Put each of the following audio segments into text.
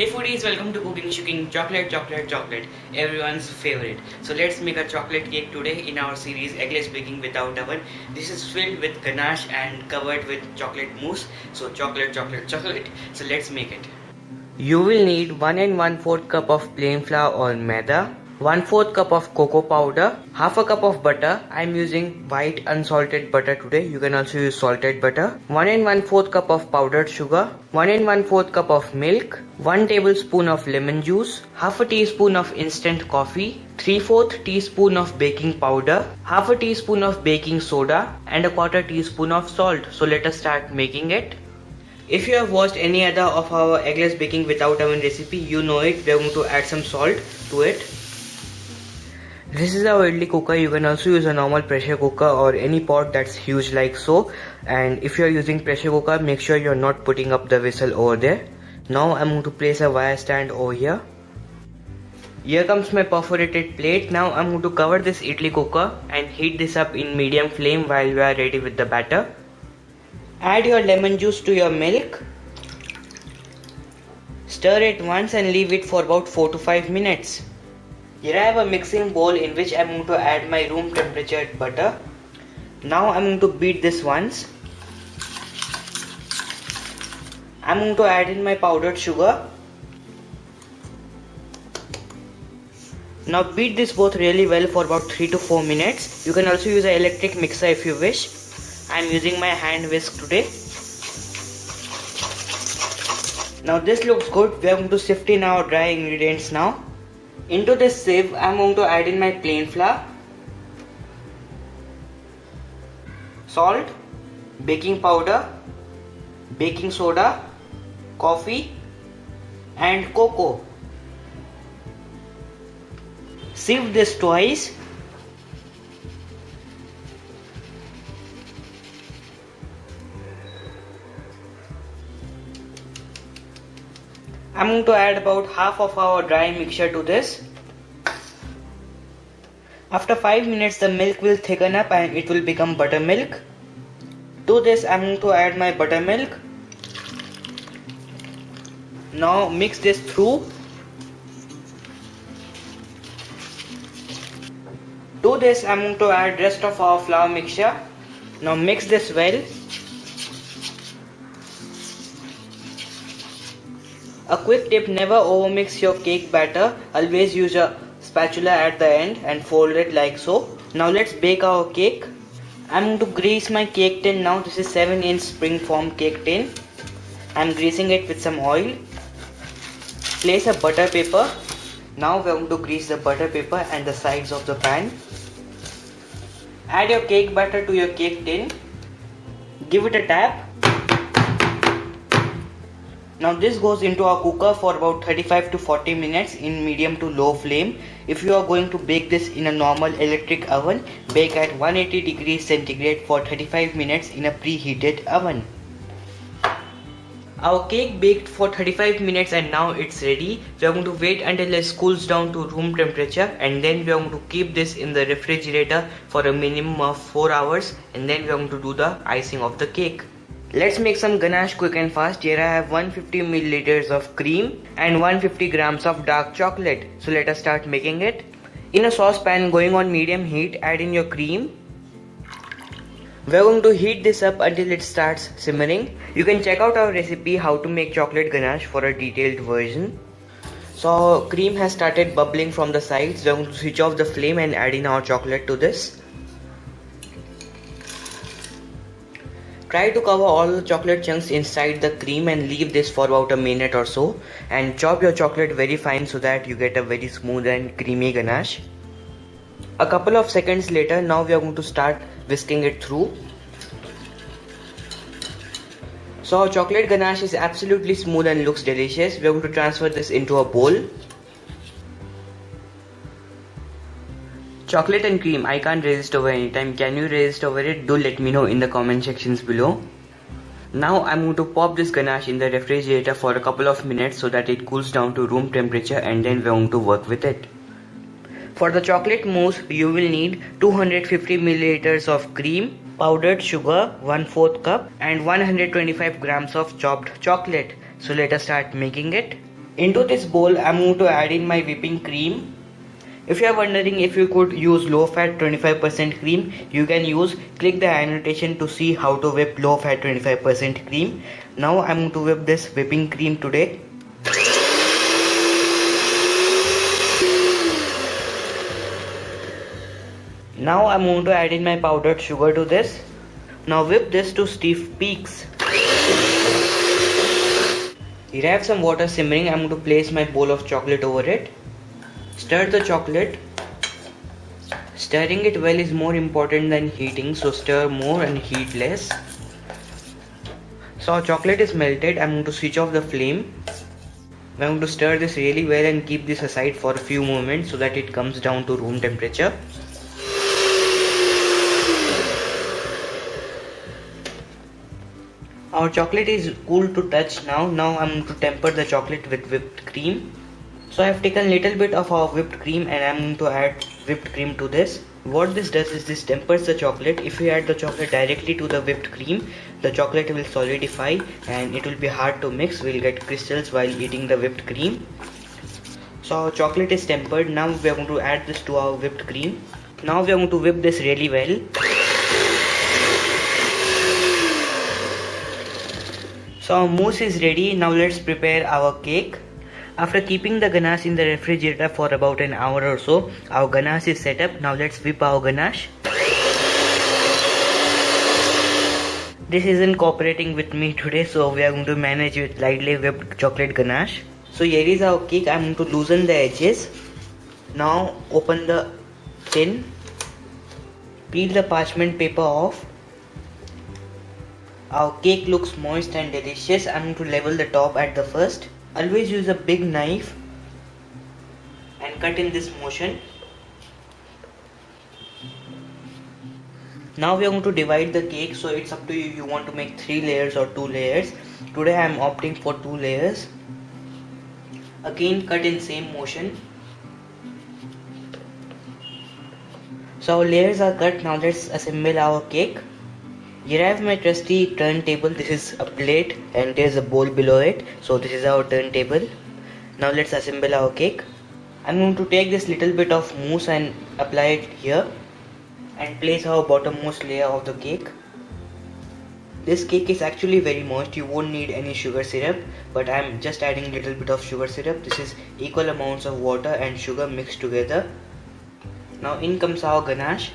Hey foodies, welcome to Cooking Chocolate, everyone's favorite. So let's make a chocolate cake today in our series Eggless Baking Without Oven. This is filled with ganache and covered with chocolate mousse. So chocolate. So let's make it. You will need 1 and 1/4 cup of plain flour or maida, 1/4 cup of cocoa powder, half a cup of butter. I'm using white unsalted butter today. You can also use salted butter. 1 and 1/4 cup of powdered sugar, 1 and 1/4 cup of milk, 1 tablespoon of lemon juice, half a teaspoon of instant coffee, 3/4 teaspoon of baking powder, half a teaspoon of baking soda, and a 1/4 teaspoon of salt. So let us start making it. If you have watched any other of our eggless baking without oven recipe, you know it. We are going to add some salt to it. This is our idli cooker. You can also use a normal pressure cooker or any pot that's huge like so. And if you are using pressure cooker, make sure you're not putting up the whistle over there. Now I'm going to place a wire stand over here. Here comes my perforated plate. Now I'm going to cover this idli cooker and heat this up in medium flame while we are ready with the batter. Add your lemon juice to your milk. Stir it once and leave it for about 4 to 5 minutes. Here I have a mixing bowl in which I am going to add my room temperature butter. Now I am going to beat this once. I am going to add in my powdered sugar. Now beat this both really well for about 3 to 4 minutes. You can also use an electric mixer if you wish. I am using my hand whisk today. Now this looks good. We are going to sift in our dry ingredients now. Into this sieve, I am going to add in my plain flour, salt, baking powder, baking soda, coffee, and cocoa. Sieve this twice. I'm going to add about half of our dry mixture to this. After 5 minutes the milk will thicken up and it will become buttermilk. To this I'm going to add my buttermilk. Now mix this through. To this I'm going to add rest of our flour mixture. Now mix this well. A quick tip, never overmix your cake batter. Always use a spatula at the end and fold it like so. Now let's bake our cake. I'm going to grease my cake tin now. This is 7-inch spring-form cake tin. I'm greasing it with some oil. Place a butter paper. Now we're going to grease the butter paper and the sides of the pan. Add your cake batter to your cake tin. Give it a tap. Now this goes into our cooker for about 35 to 40 minutes in medium to low flame. If you are going to bake this in a normal electric oven, bake at 180 degrees centigrade for 35 minutes in a preheated oven. Our cake baked for 35 minutes and now it's ready. We are going to wait until it cools down to room temperature and then we are going to keep this in the refrigerator for a minimum of 4 hours and then we are going to do the icing of the cake. Let's make some ganache quick and fast. Here I have 150 milliliters of cream and 150 grams of dark chocolate. So let us start making it. In a saucepan going on medium heat, add in your cream. We are going to heat this up until it starts simmering. You can check out our recipe how to make chocolate ganache for a detailed version. So cream has started bubbling from the sides. We are going to switch off the flame and add in our chocolate to this. Try to cover all the chocolate chunks inside the cream and leave this for about a minute or so. And chop your chocolate very fine so that you get a very smooth and creamy ganache. A couple of seconds later, now we are going to start whisking it through. So our chocolate ganache is absolutely smooth and looks delicious. We are going to transfer this into a bowl. Chocolate and cream, I can't resist over any time. Can you resist over it? Do let me know in the comment sections below. Now I'm going to pop this ganache in the refrigerator for a couple of minutes so that it cools down to room temperature and then we're going to work with it. For the chocolate mousse, you will need 250 milliliters of cream, powdered sugar 1/4 cup and 125 grams of chopped chocolate. So let us start making it. Into this bowl I'm going to add in my whipping cream. If you are wondering if you could use low fat 25% cream, you can use. Click the annotation to see how to whip low fat 25% cream. Now I'm going to whip this whipping cream today. Now I'm going to add in my powdered sugar to this. Now whip this to stiff peaks. Here I have some water simmering. I'm going to place my bowl of chocolate over it. Stir the chocolate. Stirring it well is more important than heating, so stir more and heat less. So our chocolate is melted. I'm going to switch off the flame. I'm going to stir this really well and keep this aside for a few moments so that it comes down to room temperature. Our chocolate is cool to touch now. Now I'm going to temper the chocolate with whipped cream. So I have taken a little bit of our whipped cream and I'm going to add whipped cream to this. What this does is this tempers the chocolate. If you add the chocolate directly to the whipped cream, the chocolate will solidify and it will be hard to mix. We'll get crystals while eating the whipped cream. So our chocolate is tempered. Now we are going to add this to our whipped cream. Now we are going to whip this really well. So our mousse is ready. Now let's prepare our cake. After keeping the ganache in the refrigerator for about an hour or so, our ganache is set up. Now let's whip our ganache. This isn't cooperating with me today, so we are going to manage with lightly whipped chocolate ganache. So here is our cake. I'm going to loosen the edges. Now open the tin. Peel the parchment paper off. Our cake looks moist and delicious. I'm going to level the top at the first. Always use a big knife and cut in this motion. Now we are going to divide the cake, so it's up to you. You want to make 3 layers or 2 layers. Today I am opting for 2 layers. Again cut in same motion. So our layers are cut. Now let's assemble our cake. Here I have my trusty turntable. This is a plate and there is a bowl below it. So this is our turntable. Now let's assemble our cake. I'm going to take this little bit of mousse and apply it here and place our bottommost layer of the cake. This cake is actually very moist. You won't need any sugar syrup, but I'm just adding a little bit of sugar syrup. This is equal amounts of water and sugar mixed together. Now in comes our ganache.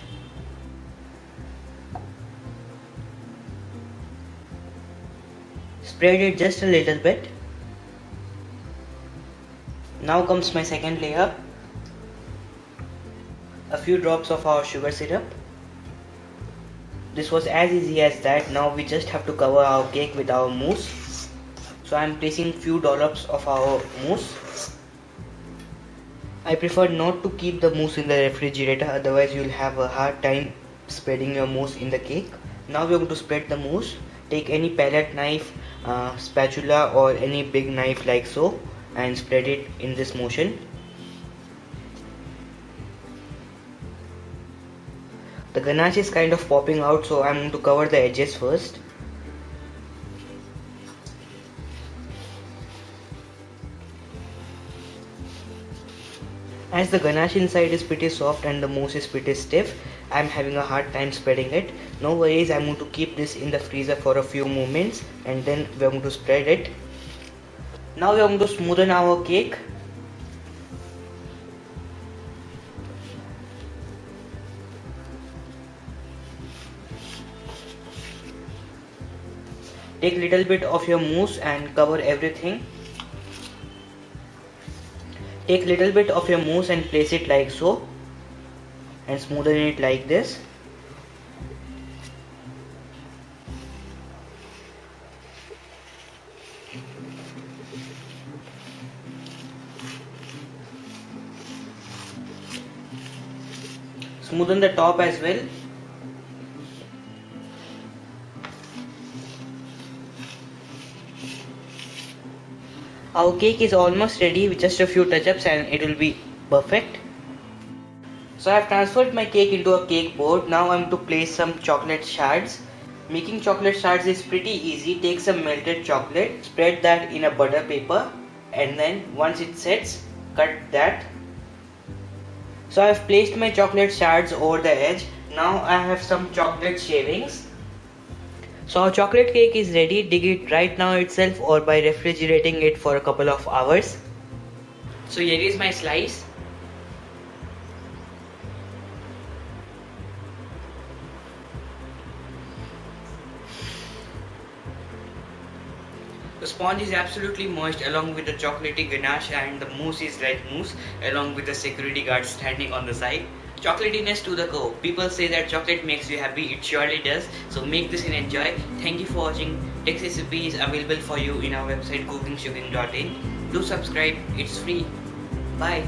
Spread it just a little bit. Now comes my second layer. A few drops of our sugar syrup. This was as easy as that. Now we just have to cover our cake with our mousse. So I am placing few dollops of our mousse. I prefer not to keep the mousse in the refrigerator, otherwise you will have a hard time spreading your mousse in the cake. Now we are going to spread the mousse. Take any palette knife, spatula or any big knife like so and spread it in this motion. The ganache is kind of popping out, so I'm going to cover the edges first. As the ganache inside is pretty soft and the mousse is pretty stiff, I'm having a hard time spreading it. No worries, I'm going to keep this in the freezer for a few moments and then we're going to spread it. Now we're going to smoothen our cake. Take little bit of your mousse and cover everything. Take little bit of your mousse and place it like so and smoothen it like this. Smoothen the top as well. Our cake is almost ready with just a few touch-ups and it will be perfect. So I have transferred my cake into a cake board. Now I am to place some chocolate shards. Making chocolate shards is pretty easy. Take some melted chocolate, spread that in a butter paper, and then once it sets, cut that. So I have placed my chocolate shards over the edge. Now I have some chocolate shavings. So our chocolate cake is ready. Dig it right now itself or by refrigerating it for a couple of hours. So here is my slice. The sponge is absolutely moist along with the chocolatey ganache, and the mousse is red mousse along with the security guard standing on the side. Chocolatiness to the core. People say that chocolate makes you happy. It surely does. So make this and enjoy. Thank you for watching. Text recipe is available for you in our website cookingshugging.in. Do subscribe. It's free. Bye.